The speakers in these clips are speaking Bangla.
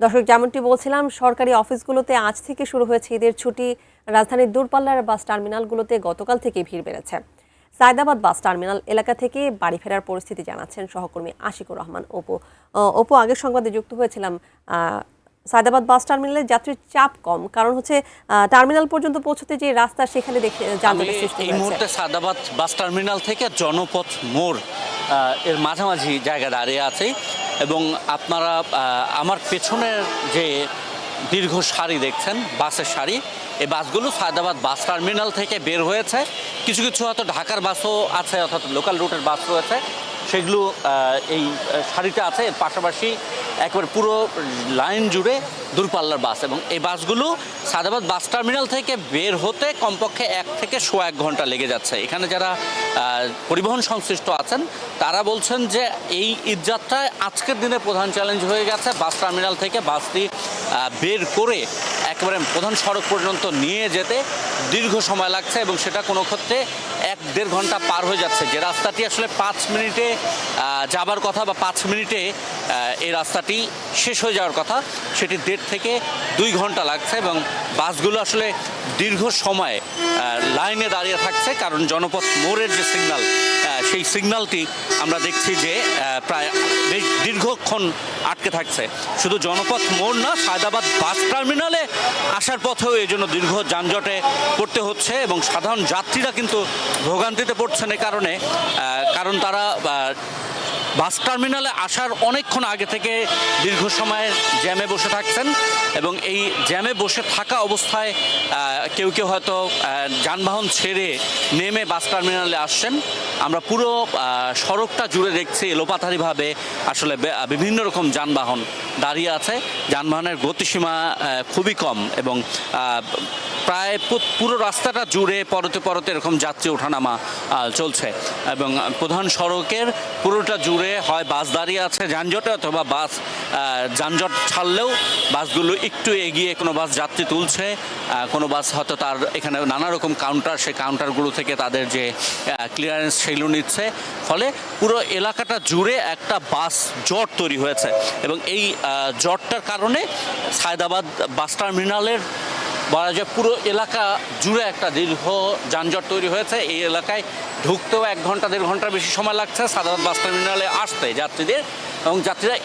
দর্শক, যেমনটি বলছিলাম, সরকারি অফিসগুলোতে আজ থেকে শুরু হয়েছে ঈদের ছুটি। রাজধানীর দূরপাল্লার বাস টার্মিনালগুলোতে গতকাল থেকে ভিড় বেড়েছে। সায়দাবাদ বাস টার্মিনাল এলাকা থেকে বাড়ি ফেরার পরিস্থিতি জানাচ্ছেন সহকর্মী আশিকুর রহমান অপু। অপু, আগের সংবাদে যুক্ত হয়েছিলাম। সায়দাবাদ বাস টার্মিনালে যাত্রীর চাপ কম, কারণ হচ্ছে টার্মিনাল পর্যন্ত পৌঁছতে যে রাস্তা, সেখানে দেখে যানজটের সৃষ্টি হয়েছে। এই মুহূর্তে সায়দাবাদ বাস টার্মিনাল থেকে জনপথ মোড় এর মাঝামাঝি জায়গা দাঁড়িয়ে আছে এবং আপনারা আমার পেছনের যে দীর্ঘ সারি দেখছেন, বাসের সারি, এই বাসগুলো সায়দাবাদ বাস টার্মিনাল থেকে বের হয়েছে। কিছু কিছু হয়তো ঢাকার বাসও আছে, অর্থাৎ লোকাল রুটের বাস রয়েছে, সেগুলো এই সারিতে আছে। এর পাশাপাশি একবারে পুরো লাইন জুড়ে দূরপাল্লার বাস, এবং এই বাসগুলো সায়দাবাদ বাস টার্মিনাল থেকে বের হতে কমপক্ষে 1 থেকে সোয়া 1 ঘন্টা লেগে যাচ্ছে। এখানে যারা পরিবহন সংশ্লিষ্ট আছেন তারা বলছেন যে এই ঈদযাত্রায় আজকের দিনে প্রধান চ্যালেঞ্জ হয়ে গেছে বাস টার্মিনাল থেকে বাসটি বের করে একেবারে প্রধান সড়ক পর্যন্ত নিয়ে যেতে দীর্ঘ সময় লাগছে, এবং সেটা কোনো ক্ষেত্রে 1-1.5 ঘন্টা পার হয়ে যাচ্ছে। যে রাস্তাটি আসলে 5 মিনিটে যাবার কথা বা 5 মিনিটে এই রাস্তাটি শেষ হয়ে যাওয়ার কথা, সেটি 1.5 থেকে 2 ঘন্টা লাগছে। এবং বাসগুলো আসলে দীর্ঘ সময় লাইনে দাঁড়িয়ে থাকছে, কারণ জনপথ মোড়ের যে সিগন্যাল, সেই সিগন্যালটি আমরা দেখছি যে প্রায় বেশ দীর্ঘক্ষণ আটকে থাকছে। শুধু জনপথ মোড় না, সায়দাবাদ বাস টার্মিনালে আসার পথেও এই জন্য দীর্ঘ যানজটে পড়তে হচ্ছে, এবং সাধারণ যাত্রীরা কিন্তু ভোগান্তিতে পড়ছেন এ কারণে, কারণ তারা বাস টার্মিনালে আসার অনেকক্ষণ আগে থেকে দীর্ঘ সময়ের জ্যামে বসে থাকছেন, এবং এই জ্যামে বসে থাকা অবস্থায় কেউ কেউ হয়তো যানবাহন ছেড়ে নেমে বাস টার্মিনালে আসছেন। আমরা পুরো সড়কটা জুড়ে দেখছি এলোপাথারিভাবে আসলে বিভিন্ন রকম যানবাহন দাঁড়িয়ে আছে। যানবাহনের গতিসীমা খুবই কম, এবং প্রায় পুরো রাস্তাটা জুড়ে পরতে পরতে এরকম যাত্রী ওঠানামা চলছে, এবং প্রধান সড়কের পুরোটা জুড়ে হয় বাস দাঁড়িয়ে আছে যানজটে, অথবা বাস যানজট ছাড়লেও বাসগুলো একটু এগিয়ে কোনো বাস যাত্রী তুলছে, কোনো বাস হয়তো তার এখানে নানা রকম কাউন্টার, সেই কাউন্টারগুলো থেকে তাদের যে ক্লিয়ারেন্স সেগুলো নিচ্ছে। ফলে পুরো এলাকাটা জুড়ে একটা বাস জট তৈরি হয়েছে, এবং এই জটটার কারণে সায়দাবাদ বাস টার্মিনালের বলা যায় পুরো এলাকা জুড়ে একটা দীর্ঘ যানজট তৈরি হয়েছে। এই এলাকায় ঢুকতেও 1 ঘন্টা 1.5 ঘন্টার বেশি সময় লাগছে সায়দাবাদ বাস টার্মিনালে আসতে যাত্রীদের, এবং যাত্রীরা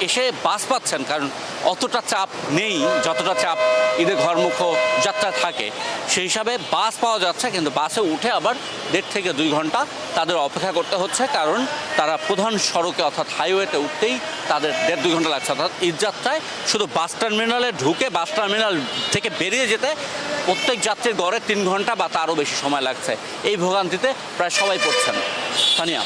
এসে বাস পাচ্ছেন, কারণ অতটা চাপ নেই যতটা চাপ ঈদের ঘরমুখ যাত্রা থাকে। সেই হিসাবে বাস পাওয়া যাচ্ছে, কিন্তু বাসে উঠে আবার 1.5 থেকে 2 ঘন্টা তাদের অপেক্ষা করতে হচ্ছে, কারণ তারা প্রধান সড়কে অর্থাৎ হাইওয়েতে উঠতেই তাদের 1.5-2 ঘন্টা লাগছে। অর্থাৎ ঈদযাত্রায় শুধু বাস টার্মিনালে ঢুকে বাস টার্মিনাল থেকে বেরিয়ে যেতে প্রত্যেক যাত্রীর গড়ে 3 ঘন্টা বা তারও বেশি সময় লাগছে। এই ভোগান্তিতে প্রায় সবাই পড়ছেন। তানিয়া।